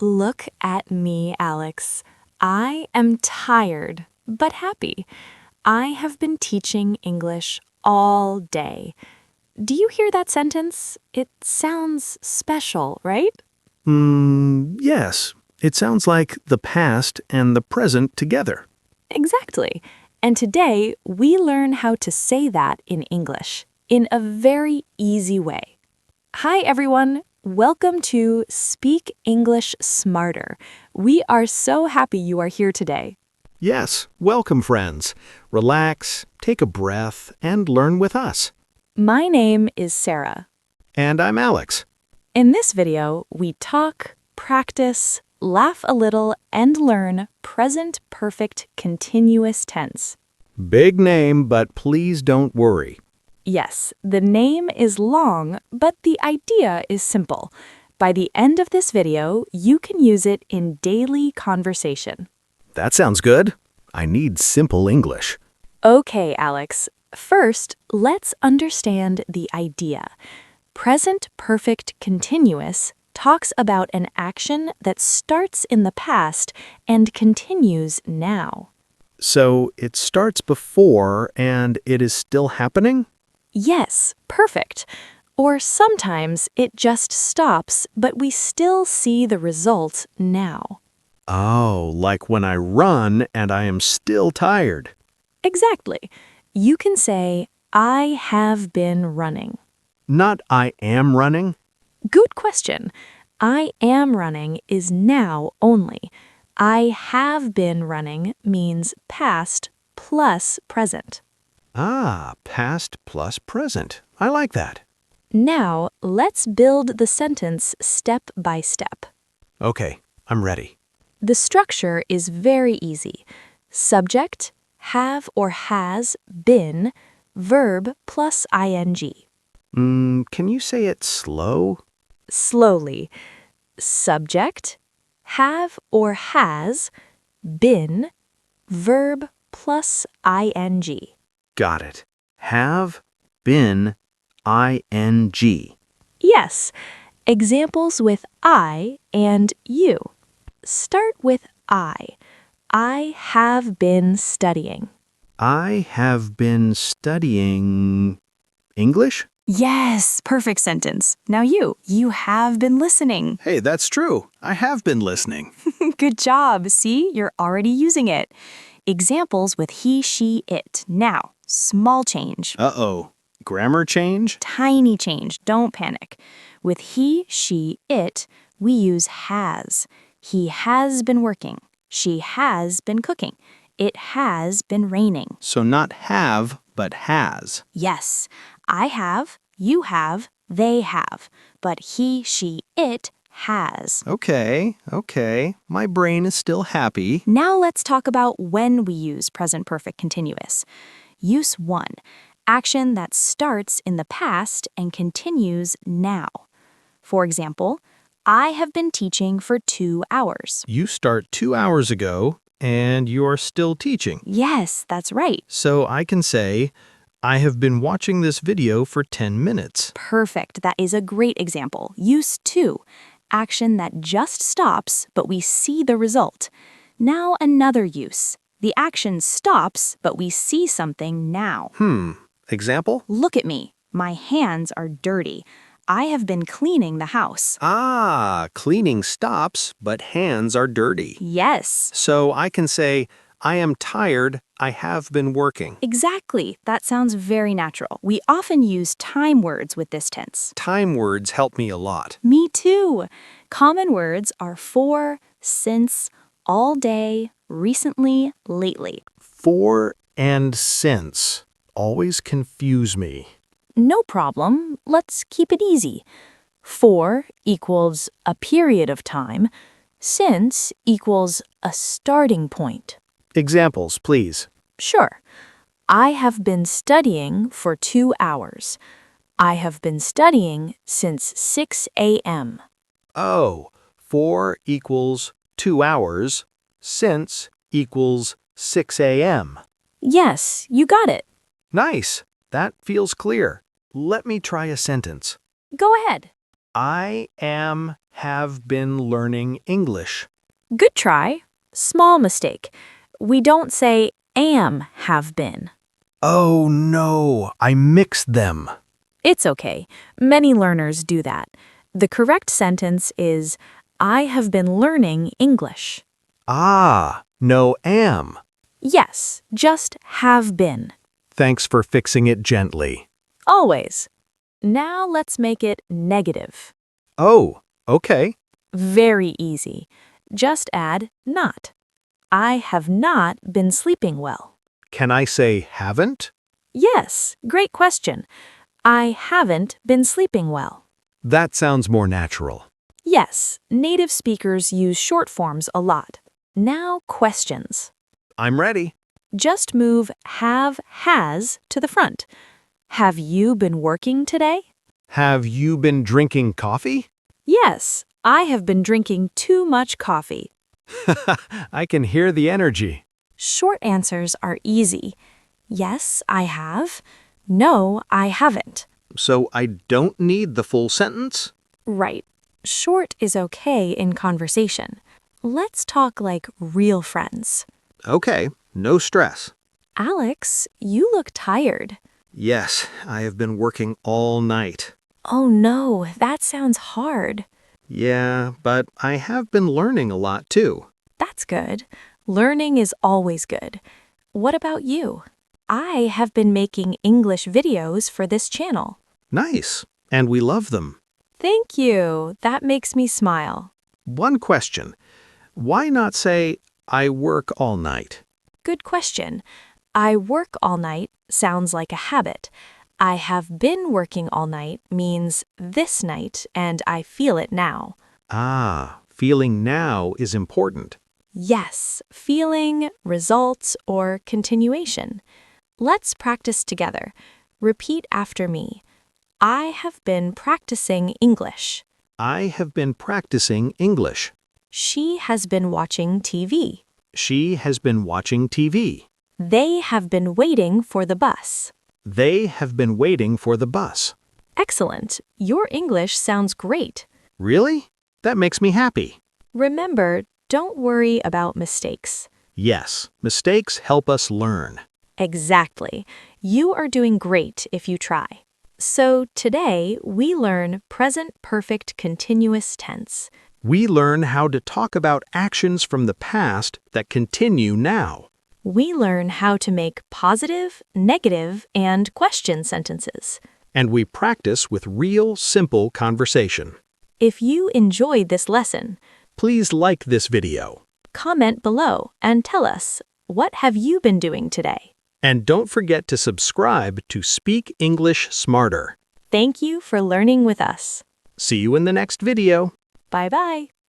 Look at me, Alex. I am tired, but happy. I have been teaching English all day. Do you hear that sentence? It sounds special, right? Yes. It sounds like the past and the present together. Exactly. And today, we learn how to say that in English in a very easy way. Hi, everyone. Welcome to Speak English Smarter. We are so happy you are here today. Yes, welcome, friends. Relax, take a breath, and learn with us. My name is Sarah. And I'm Alex. In this video, we talk, practice, laugh a little, and learn present perfect continuous tense. Big name, but please don't worry. Yes, the name is long, but the idea is simple. By the end of this video, you can use it in daily conversation. That sounds good. I need simple English. Okay, Alex. First, let's understand the idea. Present perfect continuous talks about an action that starts in the past and continues now. So it starts before and it is still happening? Yes, perfect. Or sometimes it just stops, but we still see the result now. Oh, like when I run and I am still tired. Exactly. You can say, I have been running. Not I am running. Good question. I am running is now only. I have been running means past plus present. Past plus present. I like that. Now, let's build the sentence step by step. Okay, I'm ready. The structure is very easy. Subject, have or has been, verb plus ing. Can you say it slow? Slowly. Subject, have or has been, verb plus ing. Got it. Have been ing. Yes, examples with I and you. Start with I. I have been studying. I have been studying English? Yes, perfect sentence. Now you have been listening. Hey, that's true. I have been listening. Good job. See, you're already using it. Examples with he, she, it. Now, small change. Uh-oh. Grammar change? Tiny change. Don't panic. With he, she, it, we use has. He has been working. She has been cooking. It has been raining. So not have, but has. Yes, I have, you have, they have. But he, she, it has. Okay. My brain is still happy. Now let's talk about when we use present perfect continuous. Use 1. Action that starts in the past and continues now. For example, I have been teaching for 2 hours. You start 2 hours ago, and you are still teaching. Yes, that's right. So I can say, I have been watching this video for 10 minutes. Perfect. That is a great example. Use 2. Action that just stops, but we see the result. Now another use. The action stops, but we see something now. Example? Look at me. My hands are dirty. I have been cleaning the house. Cleaning stops, but hands are dirty. Yes. So I can say, I am tired, I have been working. Exactly. That sounds very natural. We often use time words with this tense. Time words help me a lot. Me too. Common words are for, since, all day, recently, lately. For and since always confuse me. No problem. Let's keep it easy. For equals a period of time. Since equals a starting point. Examples, please. Sure. I have been studying for 2 hours. I have been studying since 6 a.m. Oh, for equals 2 hours. Since equals 6 a.m. Yes, you got it. Nice. That feels clear. Let me try a sentence. Go ahead. I am have been learning English. Good try. Small mistake. We don't say am have been. Oh no, I mixed them. It's okay. Many learners do that. The correct sentence is I have been learning English. Ah, no am. Yes, just have been. Thanks for fixing it gently. Always. Now let's make it negative. Oh, okay. Very easy. Just add not. I have not been sleeping well. Can I say haven't? Yes, great question. I haven't been sleeping well. That sounds more natural. Yes, native speakers use short forms a lot. Now questions. I'm ready. Just move have, has to the front. Have you been working today? Have you been drinking coffee? Yes, I have been drinking too much coffee. I can hear the energy. Short answers are easy. Yes, I have. No, I haven't. So I don't need the full sentence? Right. Short is okay in conversation. Let's talk like real friends. Okay, no stress. Alex, you look tired. Yes, I have been working all night. Oh no, that sounds hard. Yeah, but I have been learning a lot too. That's good. Learning is always good. What about you? I have been making English videos for this channel. Nice, and we love them. Thank you. That makes me smile. One question. Why not say, I work all night? Good question. I work all night sounds like a habit. I have been working all night means this night, and I feel it now. Ah, feeling now is important. Yes, feeling, results, or continuation. Let's practice together. Repeat after me. I have been practicing English. I have been practicing English. She has been watching TV. She has been watching TV. They have been waiting for the bus. They have been waiting for the bus. Excellent. Your English sounds great. Really? That makes me happy. Remember, don't worry about mistakes. Yes, mistakes help us learn. Exactly. You are doing great if you try. So today we learn present perfect continuous tense. We learn how to talk about actions from the past that continue now. We learn how to make positive, negative, and question sentences. And we practice with real, simple conversation. If you enjoyed this lesson, Please like this video. comment below and tell us, what have you been doing today? And don't forget to subscribe to Speak English Smarter. Thank you for learning with us. See you in the next video. Bye-bye.